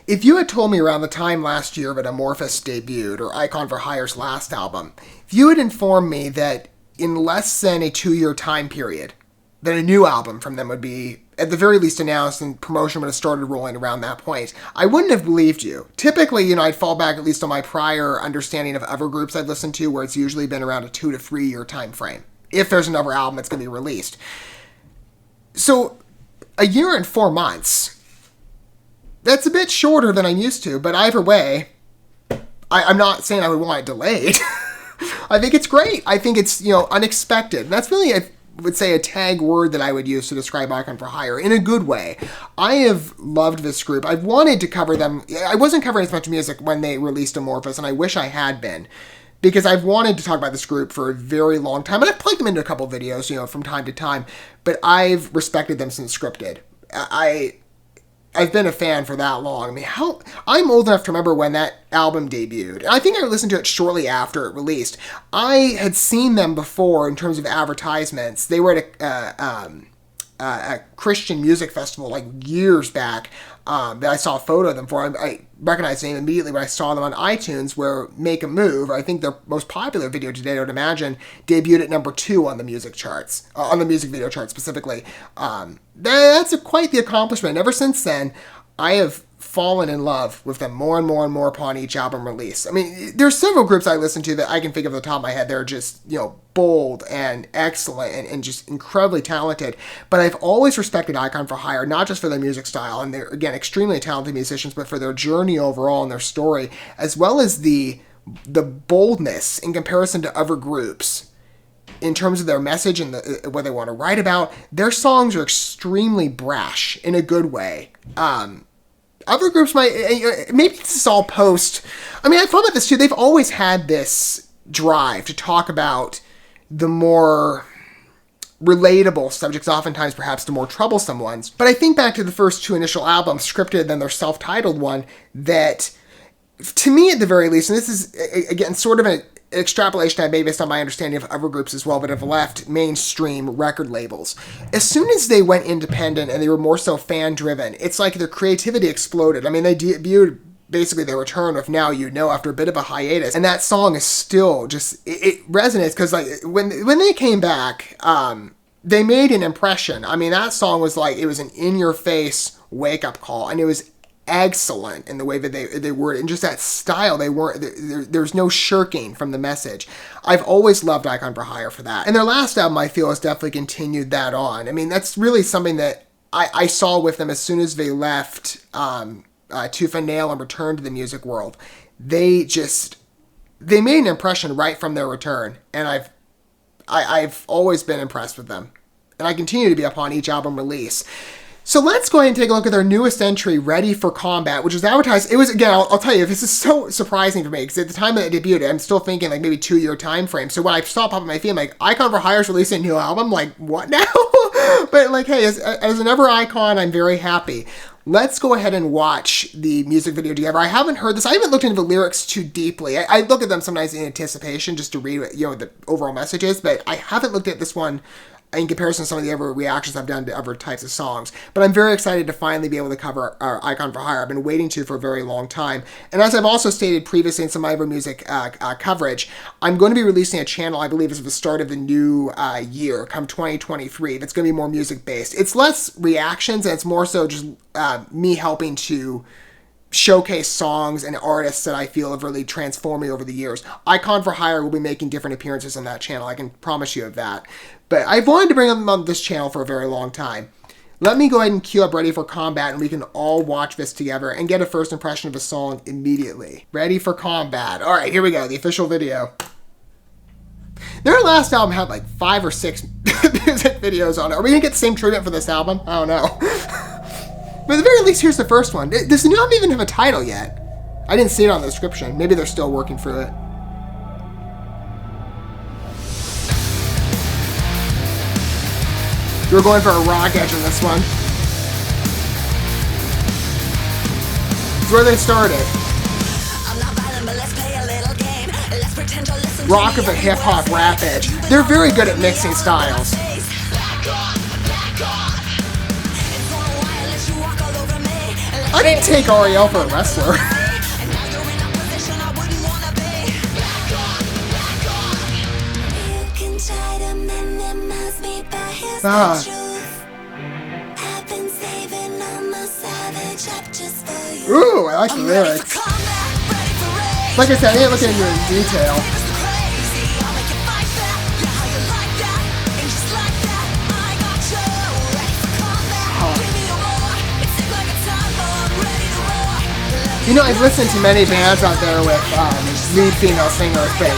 If you had told me around the time last year that Amorphous debuted, or Icon for Hire's last album, if you had informed me that in less than a 2-year time period, that a new album from them would be, at the very least, announced and promotion would have started rolling around that point, I wouldn't have believed you. Typically, I'd fall back at least on my prior understanding of other groups I'd listened to, where it's usually been around a 2 to 3 year time frame, if there's another album that's going to be released. So, a year and 4 months, that's a bit shorter than I'm used to, but either way, I'm not saying I would want it delayed. I think it's great. I think it's, unexpected. And that's really, I would say, a tag word that I would use to describe Icon for Hire in a good way. I have loved this group. I've wanted to cover them. I wasn't covering as much music when they released Amorphous, and I wish I had been, because I've wanted to talk about this group for a very long time. And I've plugged them into a couple of videos, from time to time, but I've respected them since Scripted. I've been a fan for that long. I mean, I'm old enough to remember when that album debuted. I think I listened to it shortly after it released. I had seen them before in terms of advertisements. They were at a Christian music festival years back that I saw a photo of them for. I recognized the name immediately when I saw them on iTunes, where Make a Move, I think their most popular video today, I would imagine, debuted at number 2 on the music charts, on the music video charts specifically. That's quite the accomplishment. Ever since then, I have fallen in love with them more and more and more upon each album release. I mean, there's several groups I listen to that I can think of at the top of my head. They're just, bold and excellent and just incredibly talented. But I've always respected Icon for Hire, not just for their music style, and they're, again, extremely talented musicians, but for their journey overall and their story, as well as the boldness in comparison to other groups in terms of their message and what they want to write about. Their songs are extremely brash in a good way. Other groups maybe this is all post. I mean, I thought about this too. They've always had this drive to talk about the more relatable subjects, oftentimes perhaps the more troublesome ones. But I think back to the first 2 initial albums, Scripted, then their self-titled one, that, to me at the very least, and this is, again, sort of an extrapolation I made based on my understanding of other groups as well, but have left mainstream record labels. As soon as they went independent and they were more so fan-driven, it's like their creativity exploded. I mean, they debuted basically their return with Now You Know after a bit of a hiatus, and that song is still just, it resonates, because when they came back, they made an impression. I mean, that song was it was an in-your-face wake-up call, and it was excellent in the way that they were, and just that style. There's no shirking from the message. I've always loved Icon for Hire for that. And their last album, I feel, has definitely continued that on. I mean, that's really something that I saw with them as soon as they left Tooth and Nail and returned to the music world. They made an impression right from their return, and I've always been impressed with them, and I continue to be upon each album release. So let's go ahead and take a look at their newest entry, Ready for Combat, which was advertised. It was, again, I'll tell you, this is so surprising for me, because at the time that it debuted, I'm still thinking maybe 2-year time frame. So when I saw it pop up my feed, I'm like, Icon for Hire's releasing a new album? What now? But hey, as another Icon, I'm very happy. Let's go ahead and watch the music video together. I haven't heard this. I haven't looked into the lyrics too deeply. I look at them sometimes in anticipation just to read what the overall message is, but I haven't looked at this one in comparison to some of the other reactions I've done to other types of songs. But I'm very excited to finally be able to cover our Icon for Hire. I've been waiting to for a very long time. And as I've also stated previously in some of my other music coverage, I'm going to be releasing a channel, I believe, as of the start of the new year, come 2023, that's going to be more music-based. It's less reactions, and it's more so just me helping to showcase songs and artists that I feel have really transformed me over the years. Icon for Hire will be making different appearances on that channel. I can promise you of that. But I've wanted to bring them on this channel for a very long time. Let me go ahead and cue up Ready for Combat, and we can all watch this together and get a first impression of the song immediately. Ready for Combat. All right, here we go, the official video. Their last album had 5 or 6 music videos on it. Are we going to get the same treatment for this album? I don't know. But at the very least, here's the first one. Does the new album even have a title yet? I didn't see it on the description. Maybe they're still working through it. We're going for a rock edge on this one. It's where they started. Rock of a hip-hop rap edge. They're very good at mixing styles. I didn't take Ariel for a wrestler. Ooh, I like the lyrics. Like I said, I didn't look into it in detail. You know, I've listened to many bands out there with lead female singers, but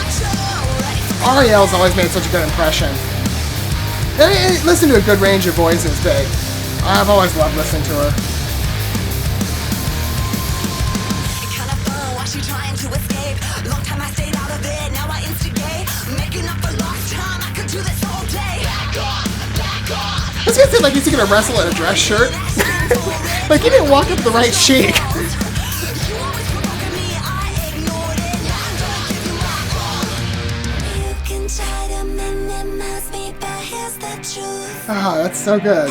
Ariel's always made such a good impression. I listen to a good range of voices, but I've always loved listening to her. I was gonna say, like, he's gonna wrestle in a dress shirt. Like, he didn't walk up the right chic. Oh, that's so good.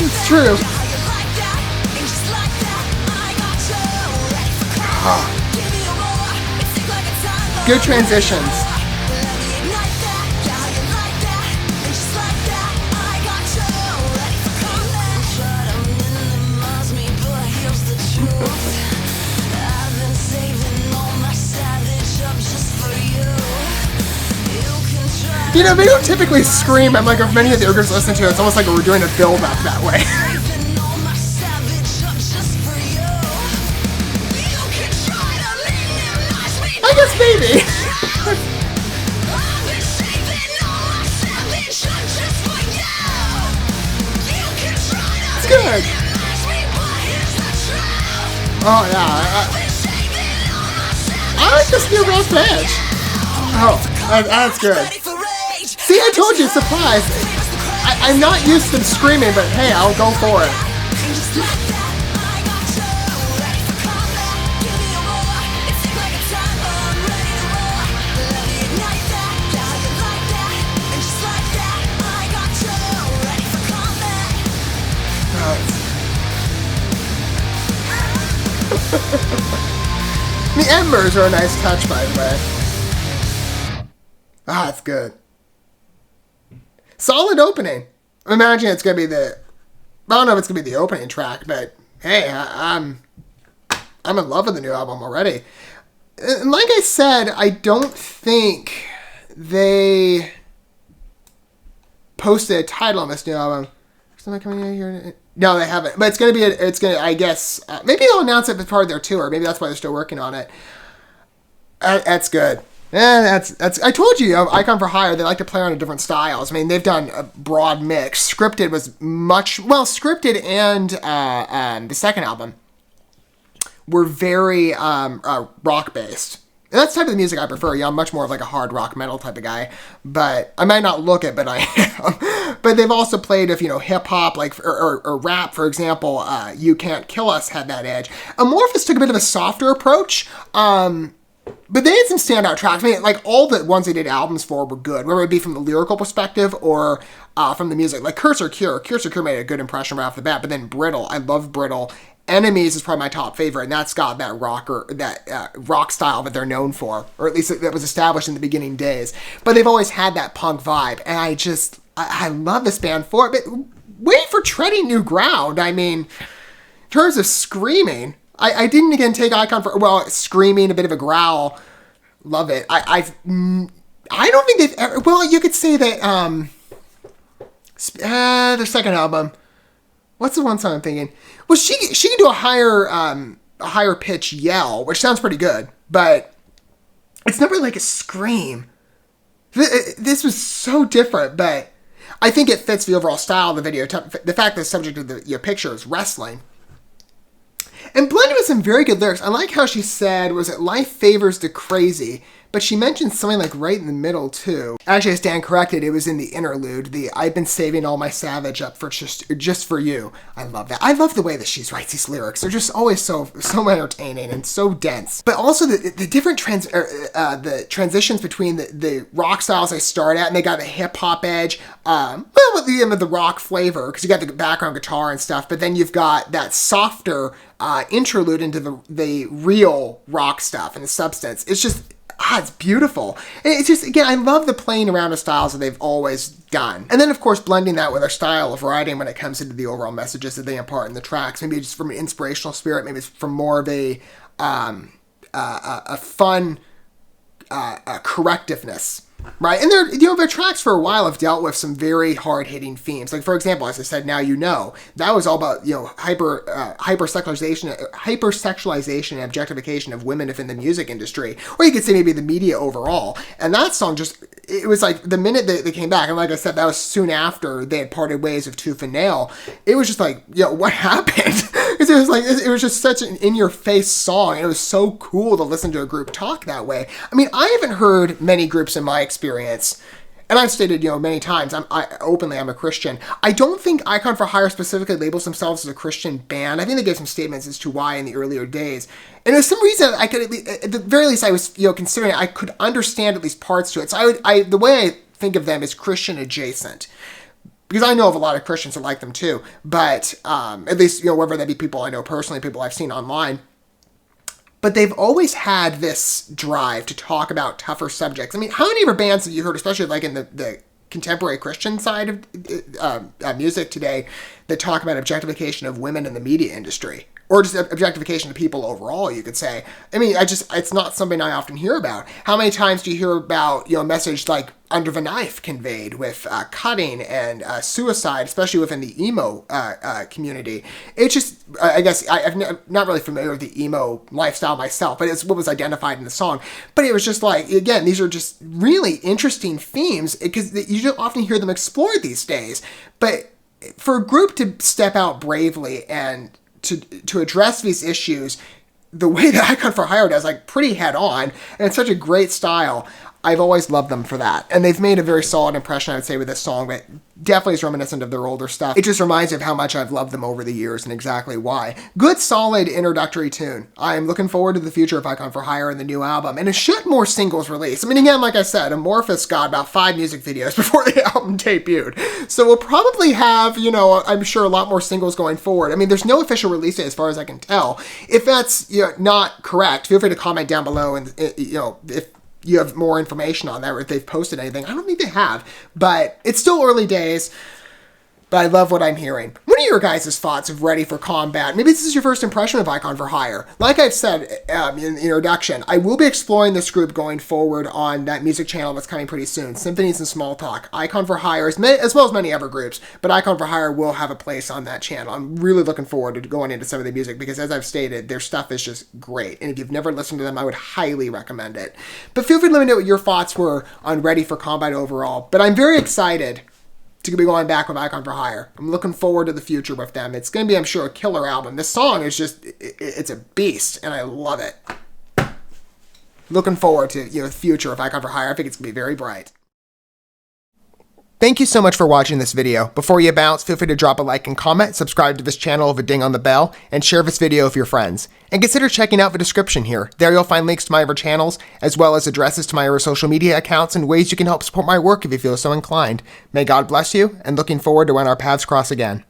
It's true. Oh. Good transitions. You know, they don't typically scream. I'm like, if many of the ogres listen to it, it's almost like we're doing a build-up that way. I guess maybe. It's good. Oh, yeah. I like this new rough edge. Oh, that's good. See, I told you, surprise. I'm not used to them screaming, but hey, I'll go for it. The embers are a nice touch, by the way. Ah, that's good. Solid opening. I'm imagining it's gonna be I don't know if it's gonna be the opening track, but hey, I'm in love with the new album already. And like I said, I don't think they posted a title on this new album. Is somebody coming out here? No, they haven't. But it's gonna be. I guess maybe they'll announce it as part of their tour. Maybe that's why they're still working on it. That's good. That's. I told you, Icon for Hire. They like to play on different styles. I mean, they've done a broad mix. Scripted was scripted and the second album were very rock based. And that's the type of music I prefer. Yeah, I'm much more of like a hard rock metal type of guy. But I might not look it, but I am. But they've also played if hip hop, like or rap, for example. You Can't Kill Us had that edge. Amorphous took a bit of a softer approach. But they had some standout tracks. I mean, like, all the ones they did albums for were good, whether it be from the lyrical perspective or from the music. Like, Cursor Cure made a good impression right off the bat, but then Brittle. I love Brittle. Enemies is probably my top favorite, and that's got that rock style that they're known for, or at least that was established in the beginning days. But they've always had that punk vibe, and I love this band for it. But wait for treading new ground. I mean, in terms of screaming, I didn't again take Icon for screaming, a bit of a growl. Love it. I don't think they've ever. Well, you could say that their second album. What's the one song I'm thinking? Well, she can do a higher pitch yell, which sounds pretty good, but it's never like a scream. This was so different, but I think it fits the overall style of the video. The fact that the subject of your picture is wrestling. And blended with some very good lyrics. I like how she said, was it life favors the crazy, but she mentioned something like right in the middle too. Actually, I stand corrected. It was in the interlude. I've been saving all my savage up for just for you. I love that. I love the way that she writes these lyrics. They're just always so entertaining and so dense. But also the different the transitions between the rock styles they start at, and they got the hip hop edge, with the rock flavor, because you got the background guitar and stuff. But then you've got that softer interlude into the real rock stuff and the substance. It's just, it's beautiful. And it's just, again, I love the playing around of styles that they've always done. And then, of course, blending that with our style of writing when it comes into the overall messages that they impart in the tracks. Maybe just from an inspirational spirit, maybe it's from more of a fun correctiveness. Right, and their tracks for a while have dealt with some very hard-hitting themes. Like, for example, as I said, Now You Know, that was all about hypersexualization and objectification of women within the music industry, or you could say maybe the media overall. And that song it was like the minute they came back, and like I said, that was soon after they had parted ways with Tooth and Nail. It was just like, what happened? It was just such an in-your-face song, and it was so cool to listen to a group talk that way. I mean, I haven't heard many groups in my experience, and I've stated, many times, I'm a Christian. I don't think Icon for Hire specifically labels themselves as a Christian band. I think they gave some statements as to why in the earlier days. And there's some reason I could, at the very least, I was, considering I could understand at least parts to it. So the way I think of them is Christian adjacent. Because I know of a lot of Christians that like them too, but at least, whether that be people I know personally, people I've seen online. But they've always had this drive to talk about tougher subjects. I mean, how many of our bands have you heard, especially like in the contemporary Christian side of music today, that talk about objectification of women in the media industry? Or just objectification of people overall, you could say. I mean, it's not something I often hear about. How many times do you hear about, a message like Under the Knife conveyed with cutting and suicide, especially within the emo community? It's just, I guess, I'm not really familiar with the emo lifestyle myself, but it's what was identified in the song. But it was just like, again, these are just really interesting themes, because you don't often hear them explored these days. But for a group to step out bravely and to address these issues the way that Icon for Hire does, like pretty head on, and it's such a great style. I've always loved them for that. And they've made a very solid impression, I would say, with this song, but definitely is reminiscent of their older stuff. It just reminds me of how much I've loved them over the years and exactly why. Good, solid introductory tune. I'm looking forward to the future of Icon for Hire and the new album. And it should more singles release. I mean, again, like I said, Amorphous got about 5 music videos before the album debuted. So we'll probably have, I'm sure a lot more singles going forward. I mean, there's no official release date as far as I can tell. If that's not correct, feel free to comment down below and, if you have more information on that, or if they've posted anything. I don't think they have, but it's still early days. But I love what I'm hearing. What are your guys' thoughts of Ready for Combat? Maybe this is your first impression of Icon for Hire. Like I've said in the introduction, I will be exploring this group going forward on that music channel that's coming pretty soon, Symphonies and Small Talk. Icon for Hire, as well as many other groups, but Icon for Hire will have a place on that channel. I'm really looking forward to going into some of the music, because as I've stated, their stuff is just great. And if you've never listened to them, I would highly recommend it. But feel free to let me know what your thoughts were on Ready for Combat overall. But I'm very excited to be going back with Icon for Hire. I'm looking forward to the future with them. It's going to be, I'm sure, a killer album. This song is just, it's a beast, and I love it. Looking forward to, the future of Icon for Hire. I think it's going to be very bright. Thank you so much for watching this video. Before you bounce, feel free to drop a like and comment, subscribe to this channel with a ding on the bell, and share this video with your friends. And consider checking out the description here. There you'll find links to my other channels, as well as addresses to my other social media accounts and ways you can help support my work if you feel so inclined. May God bless you, and looking forward to when our paths cross again.